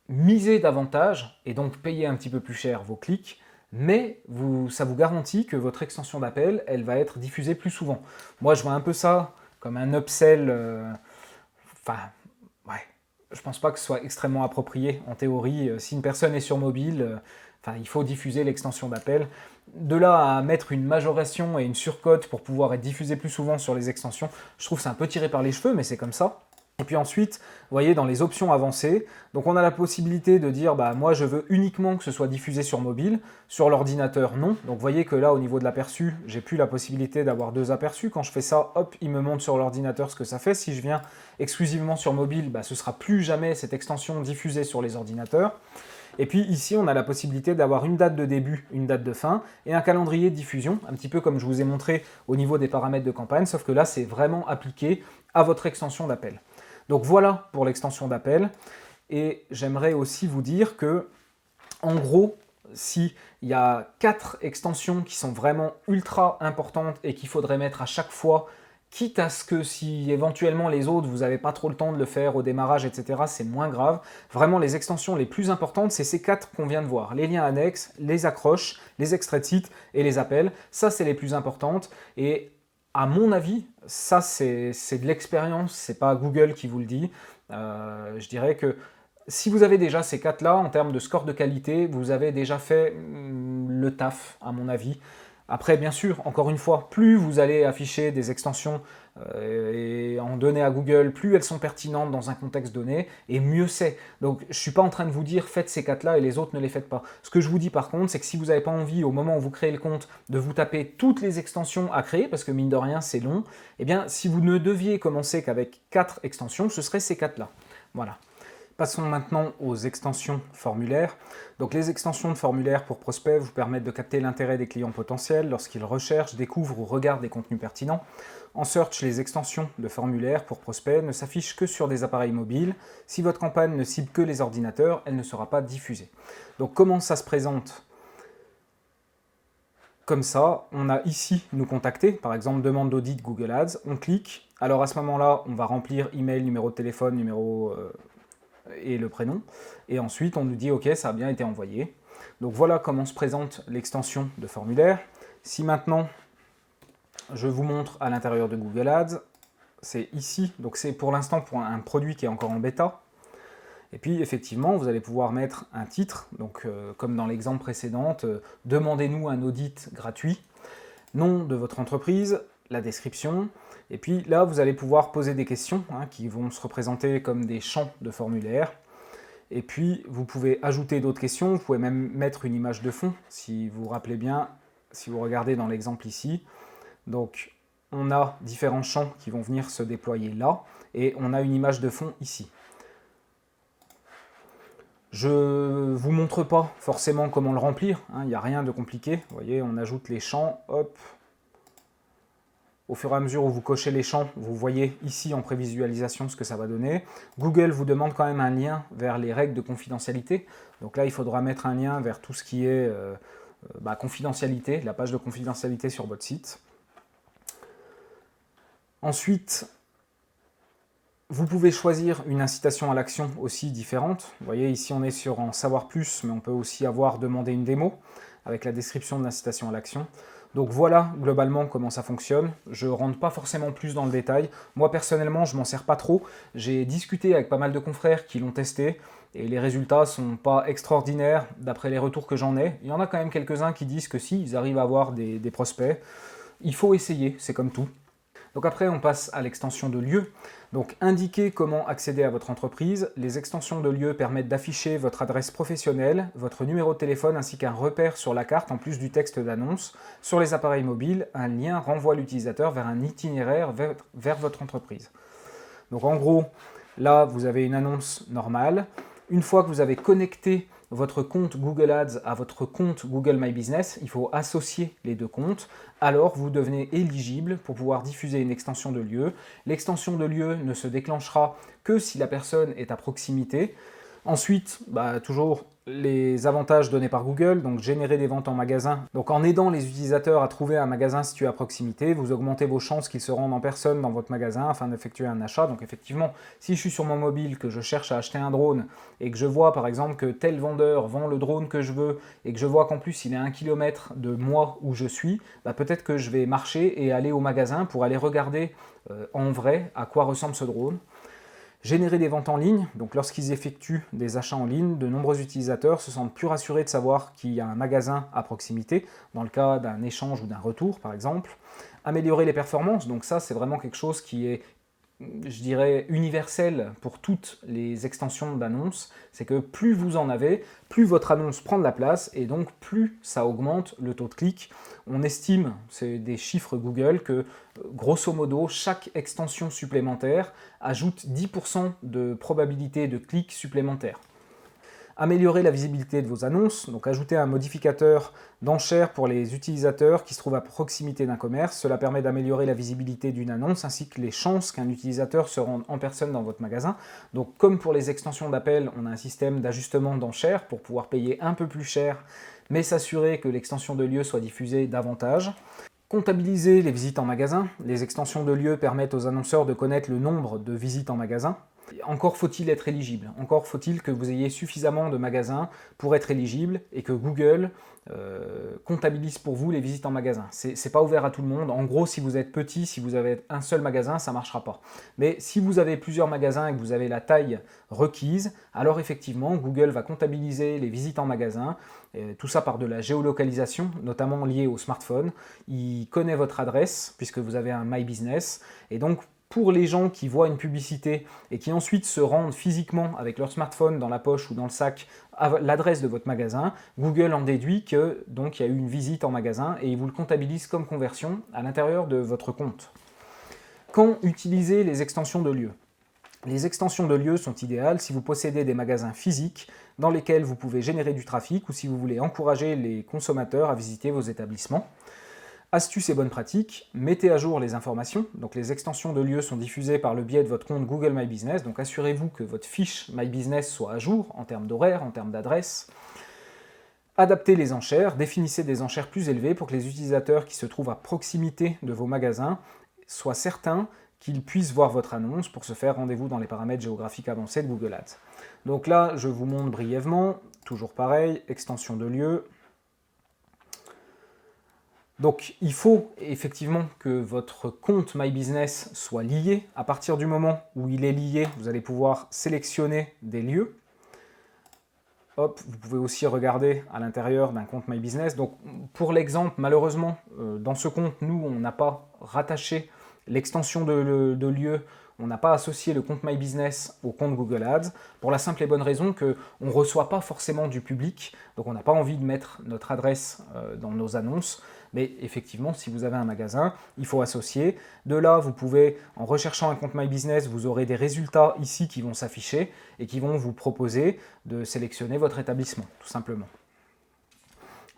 miser davantage et donc payer un petit peu plus cher vos clics, mais ça vous garantit que votre extension d'appel, elle va être diffusée plus souvent. Moi, je vois un peu ça comme un upsell, je pense pas que ce soit extrêmement approprié. En théorie, si une personne est sur mobile, il faut diffuser l'extension d'appel. De là à mettre une majoration et une surcote pour pouvoir être diffusé plus souvent sur les extensions, je trouve que c'est un peu tiré par les cheveux, mais c'est comme ça. Et puis ensuite, vous voyez, dans les options avancées, donc on a la possibilité de dire, moi je veux uniquement que ce soit diffusé sur mobile, sur l'ordinateur non. Donc vous voyez que là, au niveau de l'aperçu, j'ai plus la possibilité d'avoir 2 aperçus. Quand je fais ça, hop, il me montre sur l'ordinateur ce que ça fait. Si je viens exclusivement sur mobile, ce sera plus jamais cette extension diffusée sur les ordinateurs. Et puis ici, on a la possibilité d'avoir une date de début, une date de fin, et un calendrier de diffusion, un petit peu comme je vous ai montré au niveau des paramètres de campagne, sauf que là, c'est vraiment appliqué à votre extension d'appel. Donc voilà pour l'extension d'appel, et j'aimerais aussi vous dire que, en gros, s'il y a 4 extensions qui sont vraiment ultra importantes et qu'il faudrait mettre à chaque fois, quitte à ce que si éventuellement les autres, vous n'avez pas trop le temps de le faire au démarrage, etc., c'est moins grave. Vraiment, les extensions les plus importantes, c'est ces 4 qu'on vient de voir. Les liens annexes, les accroches, les extraits de site et les appels. Ça, c'est les plus importantes. Et À mon avis, ça c'est de l'expérience, c'est pas Google qui vous le dit. Je dirais que si vous avez déjà ces 4 là, en termes de score de qualité, vous avez déjà fait le taf, à mon avis. Après, bien sûr, encore une fois, plus vous allez afficher des extensions et en donner à Google, plus elles sont pertinentes dans un contexte donné, et mieux c'est. Donc, je ne suis pas en train de vous dire faites ces 4 là et les autres ne les faites pas. Ce que je vous dis par contre, c'est que si vous n'avez pas envie, au moment où vous créez le compte, de vous taper toutes les extensions à créer, parce que mine de rien, c'est long, eh bien, si vous ne deviez commencer qu'avec 4 extensions, ce seraient ces 4 là. Voilà. Passons maintenant aux extensions formulaires. Donc les extensions de formulaires pour prospects vous permettent de capter l'intérêt des clients potentiels lorsqu'ils recherchent, découvrent ou regardent des contenus pertinents. En search, les extensions de formulaires pour prospects ne s'affichent que sur des appareils mobiles. Si votre campagne ne cible que les ordinateurs, elle ne sera pas diffusée. Donc comment ça se présente ? Comme ça, on a ici nous contacter, par exemple demande d'audit Google Ads, on clique. Alors à ce moment-là, on va remplir email, numéro de téléphone, numéro et le prénom. Et ensuite, on nous dit « Ok, ça a bien été envoyé ». Donc voilà comment se présente l'extension de formulaire. Si maintenant, je vous montre à l'intérieur de Google Ads, c'est ici. Donc c'est pour l'instant pour un produit qui est encore en bêta. Et puis effectivement, vous allez pouvoir mettre un titre, donc comme dans l'exemple précédent, demandez-nous un audit gratuit, nom de votre entreprise, la description, et puis là vous allez pouvoir poser des questions qui vont se représenter comme des champs de formulaire, et puis vous pouvez ajouter d'autres questions, vous pouvez même mettre une image de fond, si vous vous rappelez bien, si vous regardez dans l'exemple ici, donc on a différents champs qui vont venir se déployer là, et on a une image de fond ici. Je ne vous montre pas forcément comment le remplir, il n'y a rien de compliqué. Vous voyez, on ajoute les champs, hop. Au fur et à mesure où vous cochez les champs, vous voyez ici en prévisualisation ce que ça va donner. Google vous demande quand même un lien vers les règles de confidentialité. Donc là, il faudra mettre un lien vers tout ce qui est confidentialité, la page de confidentialité sur votre site. Ensuite, vous pouvez choisir une incitation à l'action aussi différente. Vous voyez, ici on est sur en savoir plus, mais on peut aussi avoir demandé une démo avec la description de l'incitation à l'action. Donc voilà globalement comment ça fonctionne. Je ne rentre pas forcément plus dans le détail. Moi personnellement, je ne m'en sers pas trop. J'ai discuté avec pas mal de confrères qui l'ont testé et les résultats ne sont pas extraordinaires d'après les retours que j'en ai. Il y en a quand même quelques-uns qui disent que si, ils arrivent à avoir des prospects. Il faut essayer, c'est comme tout. Donc après, on passe à l'extension de lieu. Donc indiquer comment accéder à votre entreprise. Les extensions de lieu permettent d'afficher votre adresse professionnelle, votre numéro de téléphone ainsi qu'un repère sur la carte en plus du texte d'annonce. Sur les appareils mobiles, un lien renvoie l'utilisateur vers un itinéraire vers votre entreprise. Donc en gros, là, vous avez une annonce normale. Une fois que vous avez connecté votre compte Google Ads à votre compte Google My Business, il faut associer les deux comptes, alors vous devenez éligible pour pouvoir diffuser une extension de lieu. L'extension de lieu ne se déclenchera que si la personne est à proximité. Ensuite, toujours les avantages donnés par Google, donc générer des ventes en magasin. Donc en aidant les utilisateurs à trouver un magasin situé à proximité, vous augmentez vos chances qu'ils se rendent en personne dans votre magasin afin d'effectuer un achat. Donc effectivement, si je suis sur mon mobile, que je cherche à acheter un drone et que je vois par exemple que tel vendeur vend le drone que je veux et que je vois qu'en plus il est à 1 km de moi où je suis, peut-être que je vais marcher et aller au magasin pour aller regarder en vrai à quoi ressemble ce drone. Générer des ventes en ligne, donc lorsqu'ils effectuent des achats en ligne, de nombreux utilisateurs se sentent plus rassurés de savoir qu'il y a un magasin à proximité, dans le cas d'un échange ou d'un retour par exemple. Améliorer les performances, donc ça c'est vraiment quelque chose qui est, je dirais, universel pour toutes les extensions d'annonces, c'est que plus vous en avez, plus votre annonce prend de la place et donc plus ça augmente le taux de clic. On estime, c'est des chiffres Google, que grosso modo, chaque extension supplémentaire ajoute 10% de probabilité de clic supplémentaire. Améliorer la visibilité de vos annonces, donc ajouter un modificateur d'enchère pour les utilisateurs qui se trouvent à proximité d'un commerce. Cela permet d'améliorer la visibilité d'une annonce ainsi que les chances qu'un utilisateur se rende en personne dans votre magasin. Donc comme pour les extensions d'appel, on a un système d'ajustement d'enchères pour pouvoir payer un peu plus cher, mais s'assurer que l'extension de lieu soit diffusée davantage. Comptabiliser les visites en magasin. Les extensions de lieu permettent aux annonceurs de connaître le nombre de visites en magasin. Encore faut-il être éligible, encore faut-il que vous ayez suffisamment de magasins pour être éligible et que Google comptabilise pour vous les visites en magasin. C'est pas ouvert à tout le monde. En gros, si vous êtes petit, si vous avez un seul magasin, ça ne marchera pas. Mais si vous avez plusieurs magasins et que vous avez la taille requise, alors effectivement, Google va comptabiliser les visites en magasin, tout ça par de la géolocalisation, notamment liée au smartphone. Il connaît votre adresse, puisque vous avez un My Business, et donc pour les gens qui voient une publicité et qui ensuite se rendent physiquement avec leur smartphone dans la poche ou dans le sac à l'adresse de votre magasin, Google en déduit que donc il y a eu une visite en magasin et il vous le comptabilise comme conversion à l'intérieur de votre compte. Quand utiliser les extensions de lieux? Les extensions de lieux sont idéales si vous possédez des magasins physiques dans lesquels vous pouvez générer du trafic ou si vous voulez encourager les consommateurs à visiter vos établissements. Astuces et bonnes pratiques, mettez à jour les informations. Donc les extensions de lieux sont diffusées par le biais de votre compte Google My Business. Donc assurez-vous que votre fiche My Business soit à jour en termes d'horaire, en termes d'adresse. Adaptez les enchères, définissez des enchères plus élevées pour que les utilisateurs qui se trouvent à proximité de vos magasins soient certains qu'ils puissent voir votre annonce. Pour ce faire, rendez-vous dans les paramètres géographiques avancés de Google Ads. Donc là, je vous montre brièvement, toujours pareil, extension de lieu. Donc il faut effectivement que votre compte My Business soit lié. À partir du moment où il est lié, vous allez pouvoir sélectionner des lieux. Hop, vous pouvez aussi regarder à l'intérieur d'un compte My Business. Donc pour l'exemple, malheureusement, dans ce compte, nous, on n'a pas rattaché l'extension de lieu. On n'a pas associé le compte My Business au compte Google Ads, pour la simple et bonne raison qu'on ne reçoit pas forcément du public, donc on n'a pas envie de mettre notre adresse dans nos annonces, mais effectivement, si vous avez un magasin, il faut associer. De là, vous pouvez, en recherchant un compte My Business, vous aurez des résultats ici qui vont s'afficher et qui vont vous proposer de sélectionner votre établissement, tout simplement.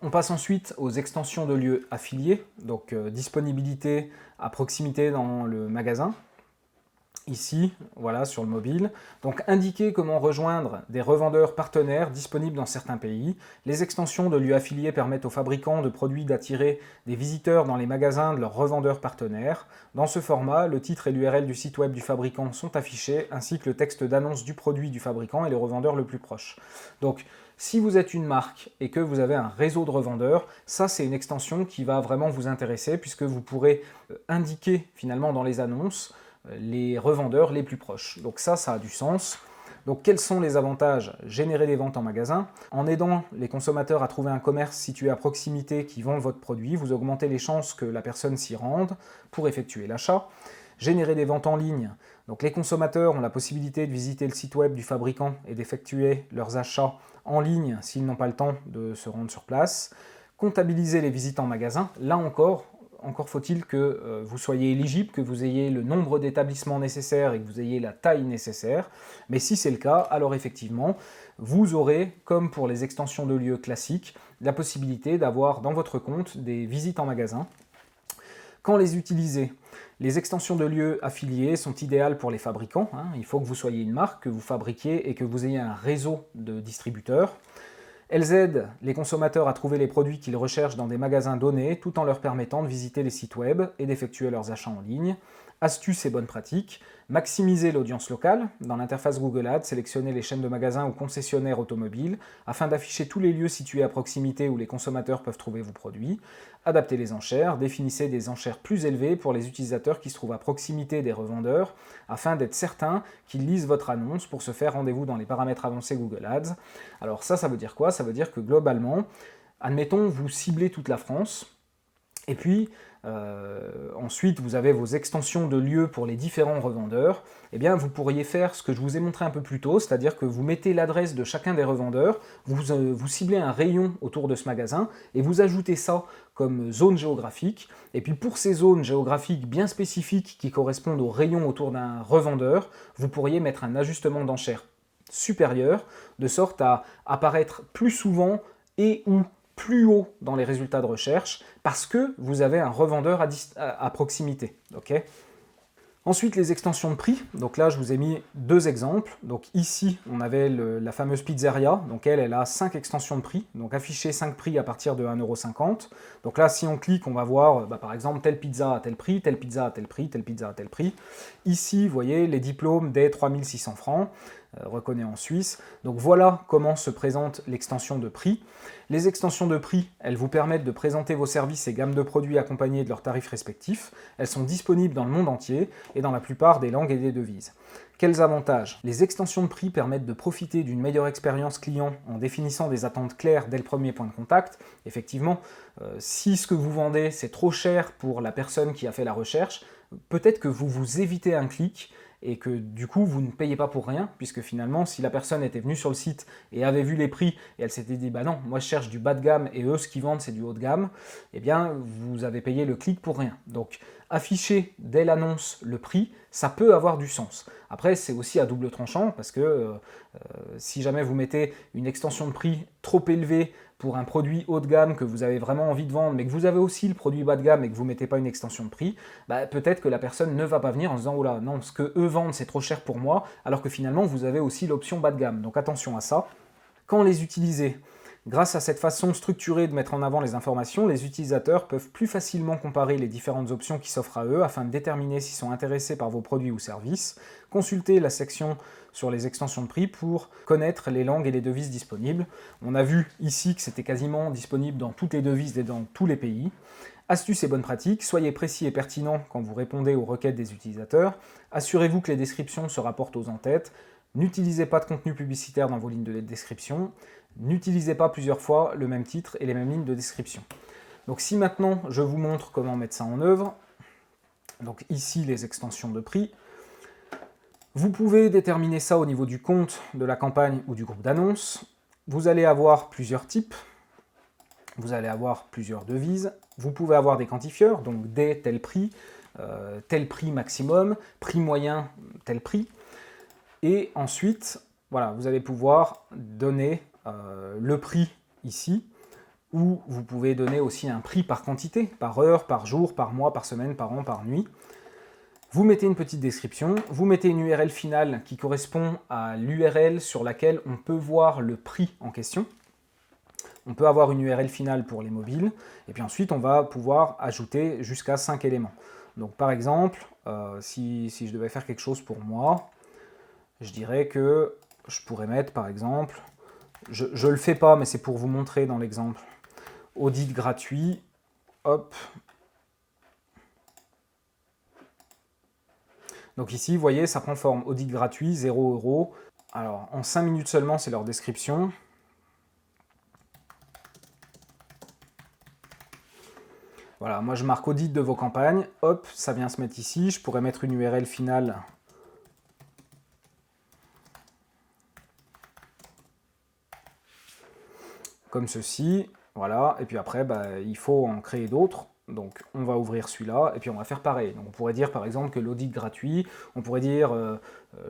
On passe ensuite aux extensions de lieux affiliés, donc disponibilité à proximité dans le magasin. Ici, voilà, sur le mobile. Donc, indiquer comment rejoindre des revendeurs partenaires disponibles dans certains pays. Les extensions de lieux affiliés permettent aux fabricants de produits d'attirer des visiteurs dans les magasins de leurs revendeurs partenaires. Dans ce format, le titre et l'URL du site web du fabricant sont affichés, ainsi que le texte d'annonce du produit du fabricant et le revendeur le plus proche. Donc, si vous êtes une marque et que vous avez un réseau de revendeurs, ça c'est une extension qui va vraiment vous intéresser puisque vous pourrez indiquer finalement dans les annonces les revendeurs les plus proches. Donc ça a du sens. Donc quels sont les avantages? Générer des ventes en magasin. En aidant les consommateurs à trouver un commerce situé à proximité qui vend votre produit, vous augmentez les chances que la personne s'y rende pour effectuer l'achat. Générer des ventes en ligne. Donc les consommateurs ont la possibilité de visiter le site web du fabricant et d'effectuer leurs achats en ligne s'ils n'ont pas le temps de se rendre sur place. Comptabiliser les visites en magasin. Là encore faut-il que vous soyez éligible, que vous ayez le nombre d'établissements nécessaires et que vous ayez la taille nécessaire. Mais si c'est le cas, alors effectivement, vous aurez, comme pour les extensions de lieux classiques, la possibilité d'avoir dans votre compte des visites en magasin. Quand les utiliser? Les extensions de lieux affiliés sont idéales pour les fabricants. Il faut que vous soyez une marque, que vous fabriquiez et que vous ayez un réseau de distributeurs. Elles aident les consommateurs à trouver les produits qu'ils recherchent dans des magasins donnés, tout en leur permettant de visiter les sites web et d'effectuer leurs achats en ligne. Astuces et bonnes pratiques. Maximiser l'audience locale. Dans l'interface Google Ads, sélectionnez les chaînes de magasins ou concessionnaires automobiles afin d'afficher tous les lieux situés à proximité où les consommateurs peuvent trouver vos produits. Adaptez les enchères. Définissez des enchères plus élevées pour les utilisateurs qui se trouvent à proximité des revendeurs afin d'être certain qu'ils lisent votre annonce. Pour ce faire, rendez-vous dans les paramètres avancés Google Ads. Alors ça veut dire quoi? Ça veut dire que globalement, admettons, vous ciblez toute la France et puis ensuite, vous avez vos extensions de lieux pour les différents revendeurs. Eh bien, vous pourriez faire ce que je vous ai montré un peu plus tôt, c'est-à-dire que vous mettez l'adresse de chacun des revendeurs, vous ciblez un rayon autour de ce magasin et vous ajoutez ça comme zone géographique. Et puis pour ces zones géographiques bien spécifiques qui correspondent aux rayons autour d'un revendeur, vous pourriez mettre un ajustement d'enchères supérieur de sorte à apparaître plus souvent et ou plus haut dans les résultats de recherche parce que vous avez un revendeur à proximité. Okay. Ensuite, les extensions de prix. Donc là, je vous ai mis deux exemples. Donc ici, on avait la fameuse pizzeria. Donc elle a 5 extensions de prix. Donc afficher 5 prix à partir de 1,50 €. Donc là, si on clique, on va voir, par exemple, telle pizza à tel prix, telle pizza à tel prix, telle pizza à tel prix. Ici, vous voyez, les diplômes des 3600 francs. Reconnaît en Suisse. Donc voilà comment se présente l'extension de prix. Les extensions de prix, elles vous permettent de présenter vos services et gammes de produits accompagnés de leurs tarifs respectifs. Elles sont disponibles dans le monde entier et dans la plupart des langues et des devises. Quels avantages? Les extensions de prix permettent de profiter d'une meilleure expérience client en définissant des attentes claires dès le premier point de contact. Effectivement, si ce que vous vendez c'est trop cher pour la personne qui a fait la recherche, peut-être que vous évitez un clic et que du coup vous ne payez pas pour rien, puisque finalement si la personne était venue sur le site et avait vu les prix et elle s'était dit bah non, moi je cherche du bas de gamme et eux ce qu'ils vendent c'est du haut de gamme, eh bien vous avez payé le clic pour rien. Donc afficher dès l'annonce le prix, ça peut avoir du sens. Après c'est aussi à double tranchant parce que si jamais vous mettez une extension de prix trop élevée pour un produit haut de gamme que vous avez vraiment envie de vendre, mais que vous avez aussi le produit bas de gamme et que vous ne mettez pas une extension de prix, peut-être que la personne ne va pas venir en se disant « Oh là, non, ce que eux vendent, c'est trop cher pour moi », alors que finalement, vous avez aussi l'option bas de gamme. Donc attention à ça. Quand les utiliser? Grâce à cette façon structurée de mettre en avant les informations, les utilisateurs peuvent plus facilement comparer les différentes options qui s'offrent à eux afin de déterminer s'ils sont intéressés par vos produits ou services. Consultez la section sur les extensions de prix pour connaître les langues et les devises disponibles. On a vu ici que c'était quasiment disponible dans toutes les devises et dans tous les pays. Astuces et bonnes pratiques, soyez précis et pertinent quand vous répondez aux requêtes des utilisateurs. Assurez-vous que les descriptions se rapportent aux en-têtes. N'utilisez pas de contenu publicitaire dans vos lignes de description. N'utilisez pas plusieurs fois le même titre et les mêmes lignes de description. Donc si maintenant je vous montre comment mettre ça en œuvre, donc ici les extensions de prix, vous pouvez déterminer ça au niveau du compte, de la campagne ou du groupe d'annonces. Vous allez avoir plusieurs types, vous allez avoir plusieurs devises, vous pouvez avoir des quantifieurs, donc des tel prix maximum, prix moyen, tel prix. Et ensuite, voilà, vous allez pouvoir donner le prix ici, ou vous pouvez donner aussi un prix par quantité, par heure, par jour, par mois, par semaine, par an, par nuit. Vous mettez une petite description, vous mettez une URL finale qui correspond à l'URL sur laquelle on peut voir le prix en question. On peut avoir une URL finale pour les mobiles, et puis ensuite on va pouvoir ajouter jusqu'à 5 éléments. Donc par exemple, si je devais faire quelque chose pour moi, je dirais que je pourrais mettre par exemple, je ne le fais pas mais c'est pour vous montrer dans l'exemple, audit gratuit, hop. Donc ici, vous voyez, ça prend forme audit gratuit, 0 €. Alors en 5 minutes seulement, c'est leur description. Voilà, moi je marque audit de vos campagnes, hop, ça vient se mettre ici. Je pourrais mettre une URL finale. Comme ceci, voilà, et puis après, il faut en créer d'autres. Donc on va ouvrir celui-là, et puis on va faire pareil. Donc on pourrait dire par exemple que l'audit gratuit, on pourrait dire,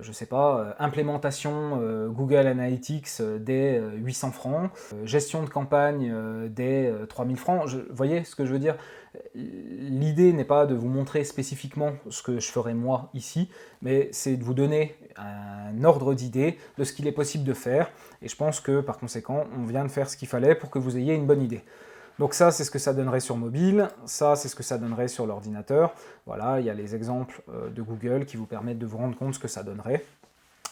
je sais pas, implémentation Google Analytics des 800 francs, gestion de campagne des 3000 francs. Vous voyez ce que je veux dire? L'idée n'est pas de vous montrer spécifiquement ce que je ferai moi ici, mais c'est de vous donner un ordre d'idée de ce qu'il est possible de faire. Et je pense que par conséquent, on vient de faire ce qu'il fallait pour que vous ayez une bonne idée. Donc ça, c'est ce que ça donnerait sur mobile, ça, c'est ce que ça donnerait sur l'ordinateur. Voilà, il y a les exemples de Google qui vous permettent de vous rendre compte ce que ça donnerait.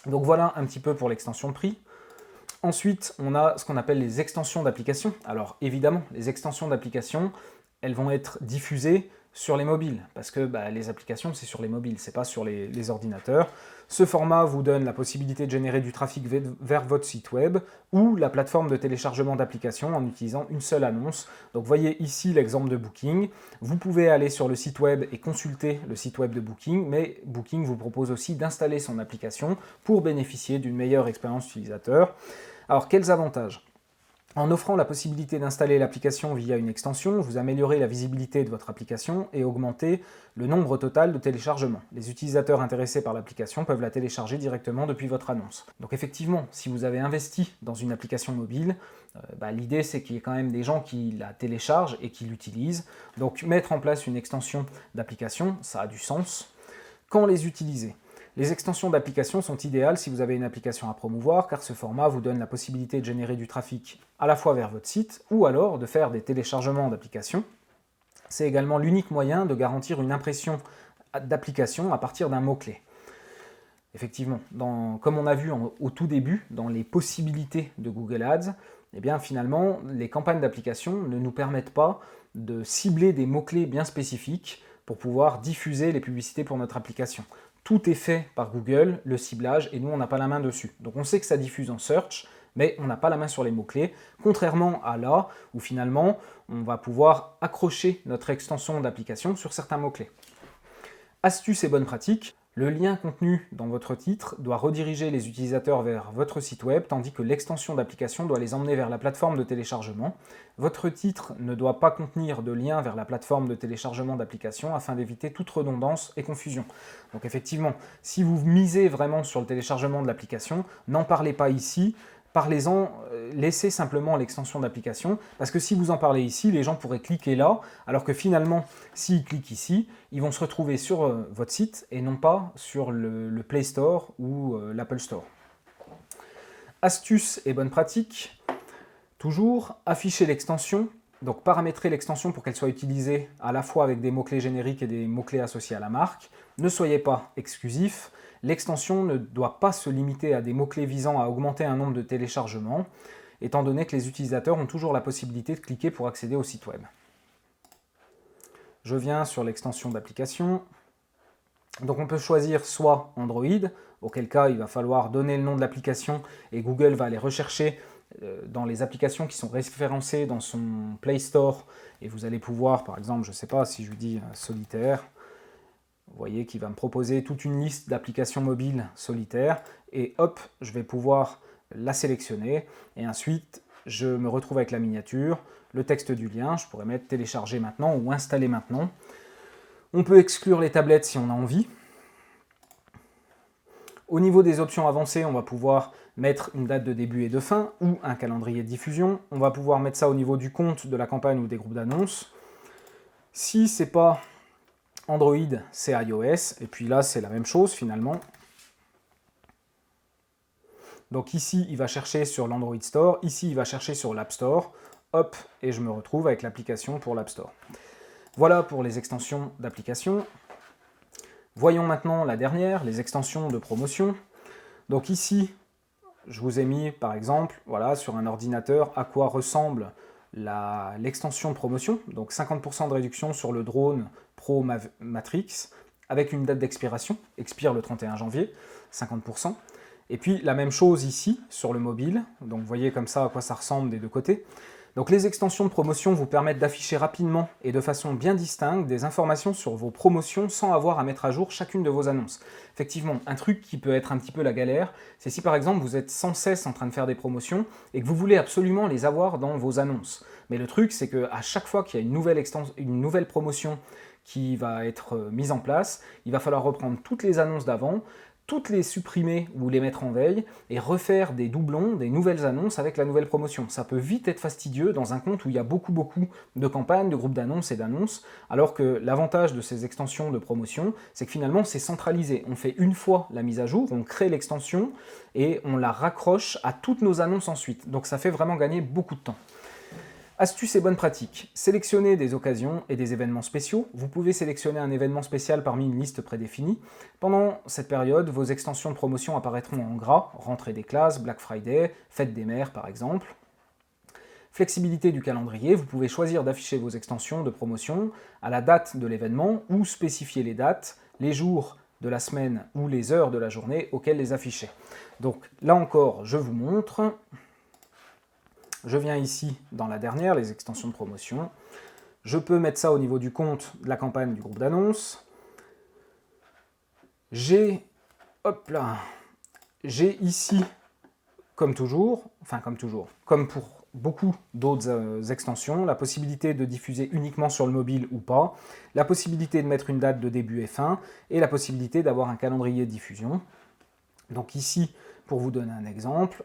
Donc voilà un petit peu pour l'extension de prix. Ensuite, on a ce qu'on appelle les extensions d'application. Alors évidemment, les extensions d'application, elles vont être diffusées sur les mobiles, parce que les applications, c'est sur les mobiles, c'est pas sur les ordinateurs. Ce format vous donne la possibilité de générer du trafic vers votre site web ou la plateforme de téléchargement d'applications en utilisant une seule annonce. Donc voyez ici l'exemple de Booking. Vous pouvez aller sur le site web et consulter le site web de Booking, mais Booking vous propose aussi d'installer son application pour bénéficier d'une meilleure expérience utilisateur. Alors quels avantages ? En offrant la possibilité d'installer l'application via une extension, vous améliorez la visibilité de votre application et augmentez le nombre total de téléchargements. Les utilisateurs intéressés par l'application peuvent la télécharger directement depuis votre annonce. Donc effectivement, si vous avez investi dans une application mobile, l'idée c'est qu'il y ait quand même des gens qui la téléchargent et qui l'utilisent. Donc mettre en place une extension d'application, ça a du sens. Quand les utiliser? Les extensions d'application sont idéales si vous avez une application à promouvoir, car ce format vous donne la possibilité de générer du trafic à la fois vers votre site, ou alors de faire des téléchargements d'applications. C'est également l'unique moyen de garantir une impression d'application à partir d'un mot-clé. Effectivement, comme on a vu au tout début, dans les possibilités de Google Ads, eh bien finalement, les campagnes d'application ne nous permettent pas de cibler des mots-clés bien spécifiques pour pouvoir diffuser les publicités pour notre application. Tout est fait par Google, le ciblage, et nous, on n'a pas la main dessus. Donc on sait que ça diffuse en search, mais on n'a pas la main sur les mots-clés, contrairement à là, où finalement, on va pouvoir accrocher notre extension d'application sur certains mots-clés. Astuces et bonnes pratiques. Le lien contenu dans votre titre doit rediriger les utilisateurs vers votre site web, tandis que l'extension d'application doit les emmener vers la plateforme de téléchargement. Votre titre ne doit pas contenir de lien vers la plateforme de téléchargement d'application afin d'éviter toute redondance et confusion. Donc effectivement, si vous misez vraiment sur le téléchargement de l'application, n'en parlez pas ici. Parlez-en, laissez simplement l'extension d'application, parce que si vous en parlez ici, les gens pourraient cliquer là, alors que finalement, s'ils cliquent ici, ils vont se retrouver sur votre site et non pas sur le Play Store ou l'Apple Store. Astuces et bonnes pratiques. Toujours, afficher l'extension, donc paramétrer l'extension pour qu'elle soit utilisée à la fois avec des mots-clés génériques et des mots-clés associés à la marque. Ne soyez pas exclusif. L'extension ne doit pas se limiter à des mots-clés visant à augmenter un nombre de téléchargements, étant donné que les utilisateurs ont toujours la possibilité de cliquer pour accéder au site web. Je viens sur l'extension d'application. Donc on peut choisir soit Android, auquel cas il va falloir donner le nom de l'application et Google va aller rechercher dans les applications qui sont référencées dans son Play Store, et vous allez pouvoir, par exemple, je ne sais pas, si je lui dis solitaire, vous voyez qu'il va me proposer toute une liste d'applications mobiles solitaires, et hop, je vais pouvoir la sélectionner, et ensuite je me retrouve avec la miniature, le texte du lien, je pourrais mettre télécharger maintenant ou installer maintenant. On peut exclure les tablettes si on a envie. Au niveau des options avancées, on va pouvoir mettre une date de début et de fin ou un calendrier de diffusion. On va pouvoir mettre ça au niveau du compte, de la campagne ou des groupes d'annonces. Si ce n'est pas Android, c'est iOS. Et puis là, c'est la même chose finalement. Donc ici, il va chercher sur l'Android Store. Ici, il va chercher sur l'App Store. Hop, et je me retrouve avec l'application pour l'App Store. Voilà pour les extensions d'application. Voyons maintenant la dernière, les extensions de promotion. Donc ici, je vous ai mis par exemple, voilà, sur un ordinateur, à quoi ressemble l'extension de promotion. Donc 50% de réduction sur le drone Pro Matrix, avec une date d'expiration, expire le 31 janvier, 50%. Et puis la même chose ici, sur le mobile. Donc vous voyez comme ça à quoi ça ressemble des deux côtés. Donc les extensions de promotion vous permettent d'afficher rapidement et de façon bien distincte des informations sur vos promotions sans avoir à mettre à jour chacune de vos annonces. Effectivement, un truc qui peut être un petit peu la galère, c'est si par exemple vous êtes sans cesse en train de faire des promotions et que vous voulez absolument les avoir dans vos annonces. Mais le truc, c'est qu'à chaque fois qu'il y a une nouvelle promotion qui va être mise en place, il va falloir reprendre toutes les annonces d'avant, toutes les supprimer ou les mettre en veille et refaire des doublons, des nouvelles annonces avec la nouvelle promotion. Ça peut vite être fastidieux dans un compte où il y a beaucoup de campagnes, de groupes d'annonces et d'annonces, alors que l'avantage de ces extensions de promotion, c'est que finalement c'est centralisé. On fait une fois la mise à jour, on crée l'extension et on la raccroche à toutes nos annonces ensuite. Donc ça fait vraiment gagner beaucoup de temps. Astuces et bonnes pratiques. Sélectionnez des occasions et des événements spéciaux. Vous pouvez sélectionner un événement spécial parmi une liste prédéfinie. Pendant cette période, vos extensions de promotion apparaîtront en gras, rentrée des classes, Black Friday, fête des mères par exemple. Flexibilité du calendrier, vous pouvez choisir d'afficher vos extensions de promotion à la date de l'événement ou spécifier les dates, les jours de la semaine ou les heures de la journée auxquelles les afficher. Donc là encore, je vous montre. Je viens ici dans la dernière, les extensions de promotion. Je peux mettre ça au niveau du compte, de la campagne, du groupe d'annonces. J'ai ici, comme pour beaucoup d'autres extensions, la possibilité de diffuser uniquement sur le mobile ou pas, la possibilité de mettre une date de début et fin, et la possibilité d'avoir un calendrier de diffusion. Donc ici, pour vous donner un exemple,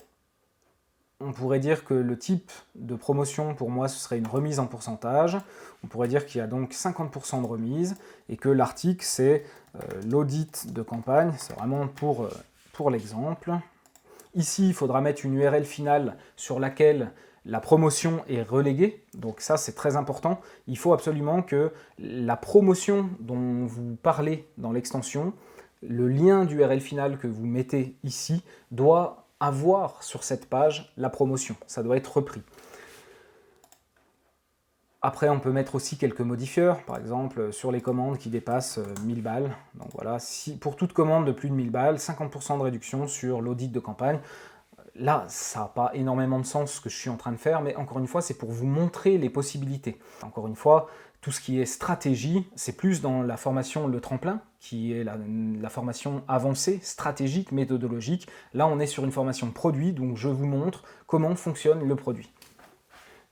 on pourrait dire que le type de promotion, pour moi, ce serait une remise en pourcentage. On pourrait dire qu'il y a donc 50% de remise et que l'article, c'est l'audit de campagne. C'est vraiment pour l'exemple. Ici, il faudra mettre une URL finale sur laquelle la promotion est reléguée. Donc ça, c'est très important. Il faut absolument que la promotion dont vous parlez dans l'extension, le lien d'URL final que vous mettez ici, doit avoir sur cette page la promotion. Ça doit être repris. Après, on peut mettre aussi quelques modifieurs, par exemple sur les commandes qui dépassent 1000 balles. Donc voilà, pour toute commande de plus de 1000 balles, 50% de réduction sur l'audit de campagne. Là, ça n'a pas énormément de sens ce que je suis en train de faire, mais encore une fois, c'est pour vous montrer les possibilités. Encore une fois, tout ce qui est stratégie, c'est plus dans la formation Le Tremplin, qui est la formation avancée, stratégique, méthodologique. Là, on est sur une formation produit, donc je vous montre comment fonctionne le produit.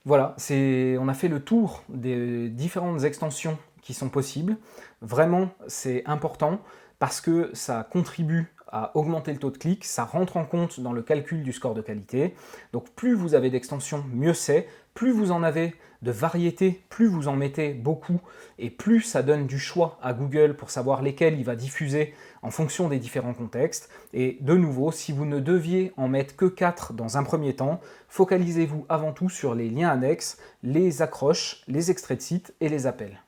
Voilà, on a fait le tour des différentes extensions qui sont possibles. Vraiment, c'est important parce que ça contribue à augmenter le taux de clic, ça rentre en compte dans le calcul du score de qualité. Donc plus vous avez d'extensions, mieux c'est. Plus vous en avez de variétés, plus vous en mettez beaucoup, et plus ça donne du choix à Google pour savoir lesquelles il va diffuser en fonction des différents contextes. Et de nouveau, si vous ne deviez en mettre que 4 dans un premier temps, focalisez-vous avant tout sur les liens annexes, les accroches, les extraits de site et les appels.